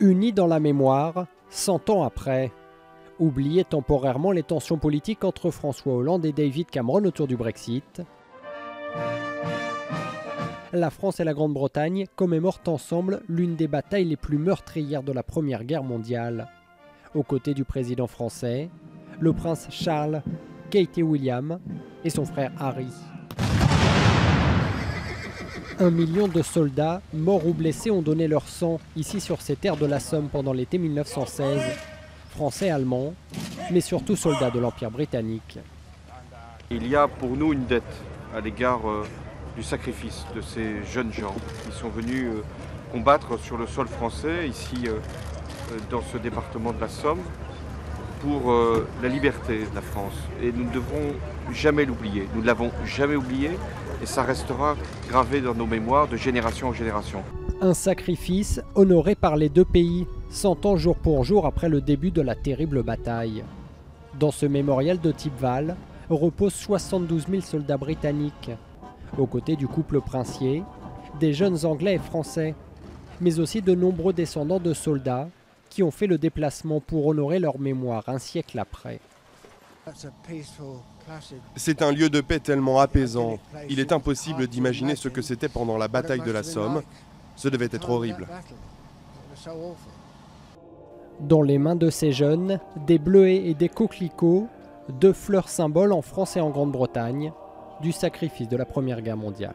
Unis dans la mémoire, 100 ans après. Oubliez temporairement les tensions politiques entre François Hollande et David Cameron autour du Brexit. La France et la Grande-Bretagne commémorent ensemble l'une des batailles les plus meurtrières de la Première Guerre mondiale. Aux côtés du président français, le prince Charles, Kate et William et son frère Harry. 1 million de soldats, morts ou blessés, ont donné leur sang ici sur ces terres de la Somme pendant l'été 1916. Français et Allemands, mais surtout soldats de l'Empire britannique. Il y a pour nous une dette à l'égard du sacrifice de ces jeunes gens qui sont venus combattre sur le sol français, ici dans ce département de la Somme, pour la liberté de la France. Et nous ne devrons jamais l'oublier. Nous ne l'avons jamais oublié et ça restera gravé dans nos mémoires de génération en génération. Un sacrifice honoré par les deux pays, 100 ans jour pour jour après le début de la terrible bataille. Dans ce mémorial de Thiepval reposent 72 000 soldats britanniques, aux côtés du couple princier, des jeunes Anglais et Français, mais aussi de nombreux descendants de soldats qui ont fait le déplacement pour honorer leur mémoire un siècle après. C'est un lieu de paix tellement apaisant. Il est impossible d'imaginer ce que c'était pendant la bataille de la Somme. Ce devait être horrible. Dans les mains de ces jeunes, des bleuets et des coquelicots, deux fleurs symboles en France et en Grande-Bretagne, du sacrifice de la Première Guerre mondiale.